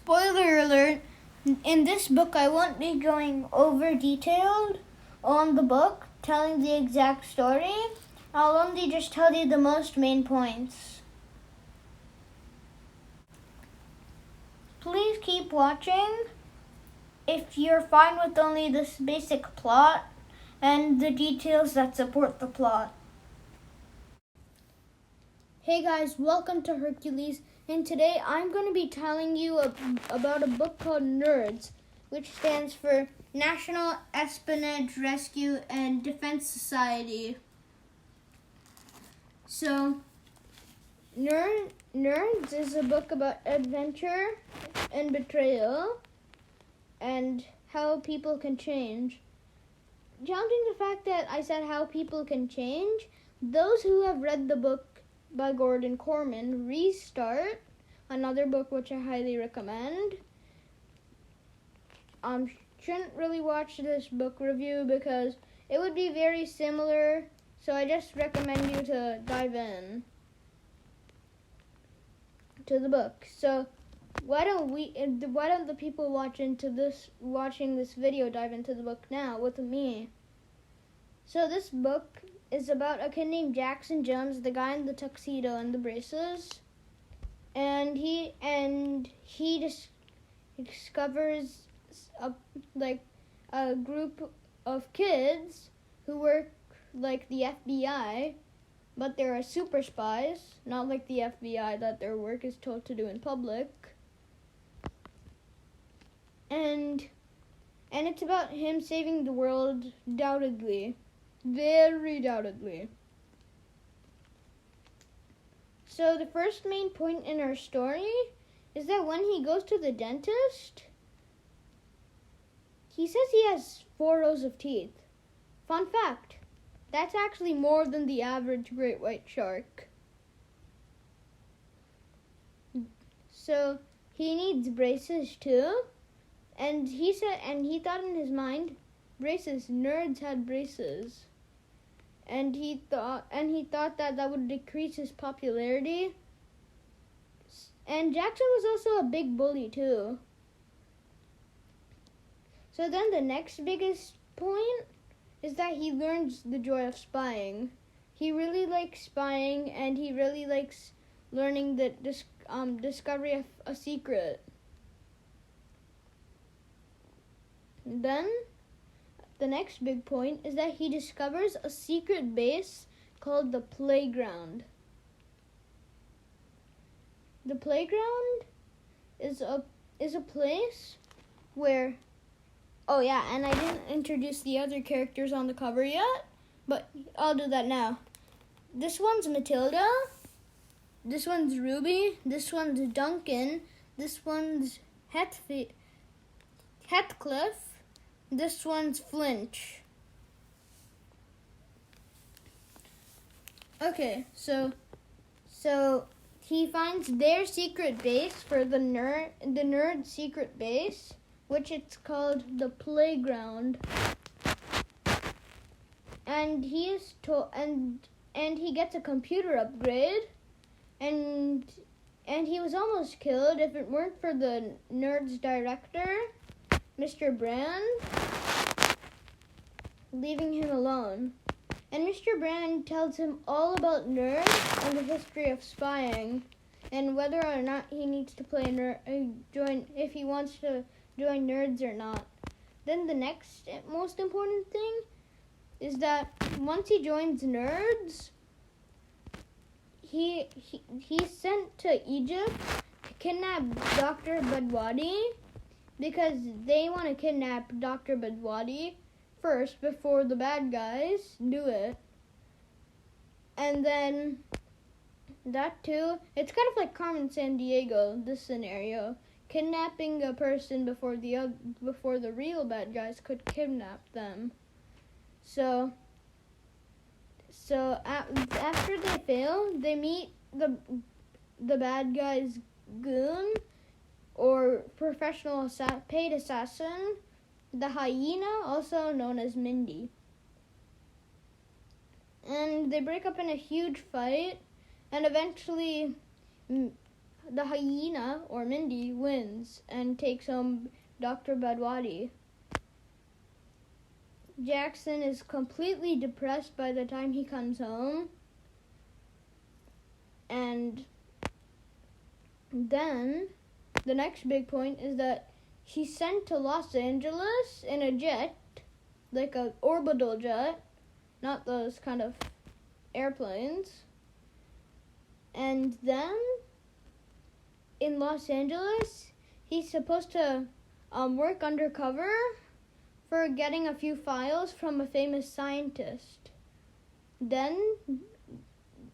Spoiler alert, in this book I won't be going over detailed on the book, telling the exact story. I'll only just tell you the most main points. Please keep watching if you're fine with only this basic plot and the details that support the plot. Hey guys, welcome to Hercules, and today I'm going to be telling you about a book called Nerds, which stands for National Espionage Rescue and Defense Society. So, Nerds is a book about adventure and betrayal and how people can change. Counting the fact that I said how people can change, those who have read the book by Gordon Korman, Restart, another book which I highly recommend, shouldn't really watch this book review because it would be very similar, so I just recommend you to dive in to the book. So why don't the people watching this video dive into the book now with me? So this book is about a kid named Jackson Jones, the guy in the tuxedo and the braces, and he discovers a group of kids who work like the FBI, but they are super spies, not like the FBI that their work is told to do in public. And it's about him saving the world, doubtedly. Very doubtedly. So the first main point in our story is that when he goes to the dentist, he says he has 4 rows of teeth. Fun fact, that's actually more than the average great white shark. So he needs braces too, and he thought in his mind, braces, nerds had braces. And he thought that would decrease his popularity. And Jackson was also a big bully too. So then the next biggest point is that he learns the joy of spying. He really likes spying, and he really likes learning the discovery of a secret. Then the next big point is that he discovers a secret base called the Playground. The Playground is a place where, oh yeah, and I didn't introduce the other characters on the cover yet, but I'll do that now. This one's Matilda, this one's Ruby, this one's Duncan, this one's Heathcliff, this one's Flinch. Okay, so he finds their secret base for the nerd secret base, which it's called the Playground. And he gets a computer upgrade, and he was almost killed if it weren't for the nerd's director, Mr. Brand, leaving him alone. And Mr. Brand tells him all about nerds and the history of spying, and whether or not he needs to if he wants to join nerds or not. Then the next most important thing is that once he joins nerds, he's sent to Egypt to kidnap Dr. Badwadi, because they want to kidnap Dr. Badwadi first before the bad guys do it. And then that too, it's kind of like Carmen Sandiego, this scenario, kidnapping a person before the real bad guys could kidnap them. So after they fail, they meet the bad guy's goon, or professional paid assassin, the hyena, also known as Mindy. And they break up in a huge fight, and eventually the hyena, or Mindy, wins and takes home Dr. Badwadi. Jackson is completely depressed by the time he comes home. And then the next big point is that he's sent to Los Angeles in a jet, like an orbital jet, not those kind of airplanes. And then in Los Angeles, he's supposed to work undercover for getting a few files from a famous scientist. Then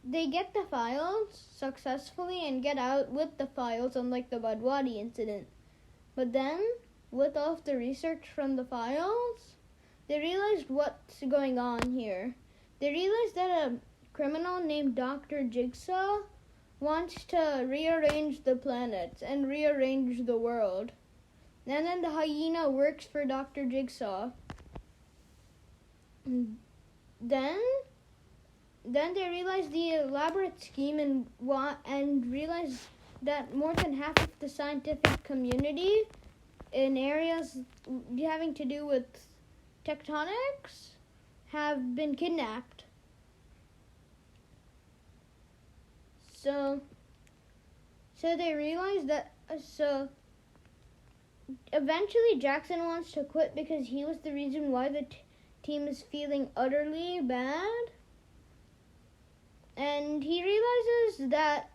they get the files successfully and get out with the files, unlike the Badwadi incident. But then, with all of the research from the files, they realized what's going on here. They realized that a criminal named Dr. Jigsaw wants to rearrange the planets and rearrange the world. And then the hyena works for Dr. Jigsaw. Then they realized the elaborate scheme and realized that more than half of the scientific community in areas having to do with tectonics have been kidnapped. So they realized that, eventually Jackson wants to quit because he was the reason why the team is feeling utterly bad. And he realizes that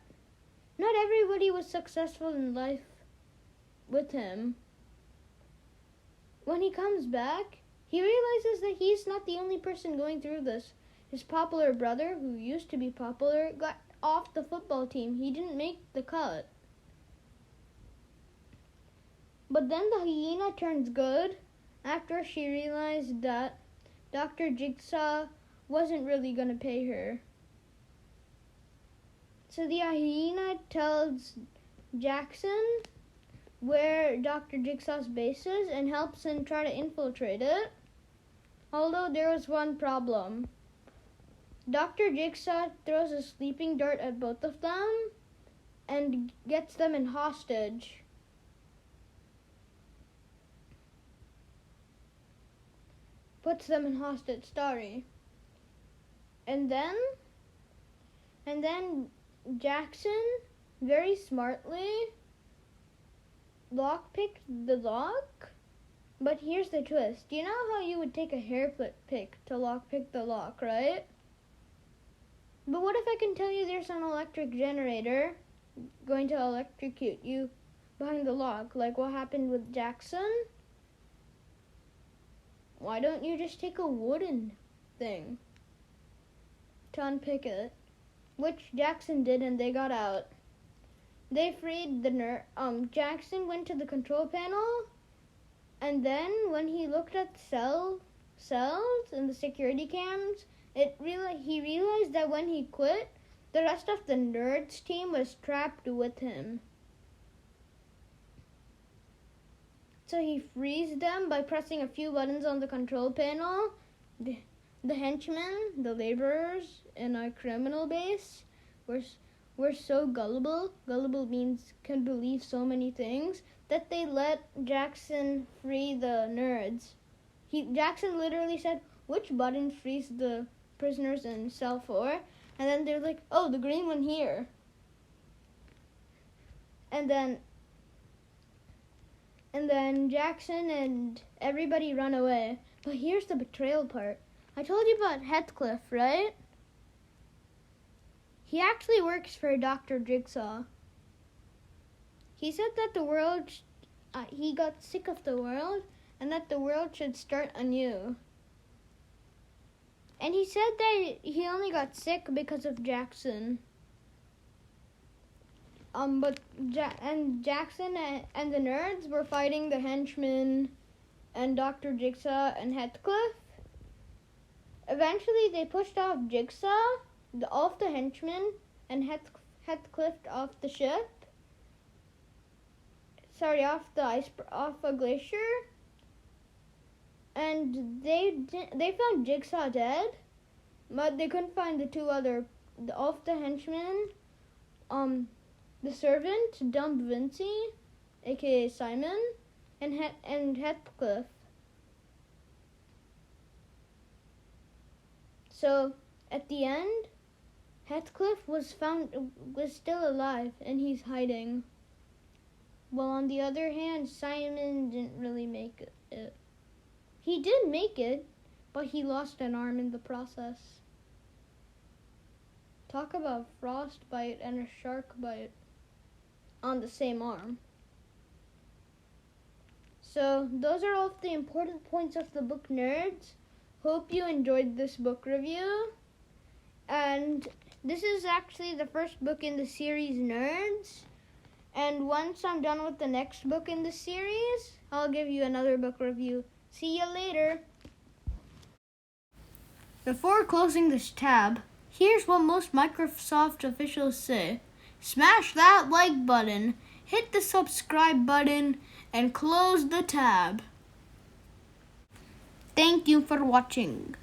not everybody was successful in life with him. When he comes back, he realizes that he's not the only person going through this. His popular brother, who used to be popular, got off the football team. He didn't make the cut. But then the hyena turns good after she realized that Dr. Jigsaw wasn't really going to pay her. So the hyena tells Jackson where Dr. Jigsaw's base is and helps him try to infiltrate it. Although there was one problem. Dr. Jigsaw throws a sleeping dart at both of them and gets them in hostage. Puts them in hostage, sorry. And then Jackson, very smartly, lockpicked the lock. But here's the twist. You know how you would take a hair pick to lockpick the lock, right? But what if I can tell you there's an electric generator going to electrocute you behind the lock, like what happened with Jackson? Why don't you just take a wooden thing to unpick it? Which Jackson did, and they got out. They freed the Jackson went to the control panel, and then when he looked at cells and the security cams, he realized that when he quit, the rest of the Nerds team was trapped with him. So he frees them by pressing a few buttons on the control panel. The henchmen, the laborers in our criminal base, were so gullible. Gullible means can believe so many things, that they let Jackson free the Nerds. Jackson literally said, "Which button frees the prisoners in cell 4?" And then they're like, "Oh, the green one here." And then Jackson and everybody run away. But here's the betrayal part. I told you about Heathcliff, right? He actually works for Dr. Jigsaw. He said that the world, he got sick of the world, and that the world should start anew. And he said that he only got sick because of Jackson. Jackson and the Nerds were fighting the henchmen and Dr. Jigsaw and Heathcliff. Eventually, they pushed off Jigsaw, off the henchmen, and Heathcliff off the ship. Sorry, off a glacier. And they found Jigsaw dead, but they couldn't find the two other, off the henchmen. the servant, Dumb Vinci, aka Simon, and Heathcliff. So at the end, Heathcliff was still alive, and he's hiding. Well, on the other hand, Simon didn't really make it. He did make it, but he lost an arm in the process. Talk about frostbite and a shark bite on the same arm. So those are all of the important points of the book, nerds. Hope you enjoyed this book review. And this is actually the first book in the series, Nerds. And once I'm done with the next book in the series, I'll give you another book review. See you later. Before closing this tab, here's what most Microsoft officials say. Smash that like button, hit the subscribe button, and close the tab. Thank you for watching.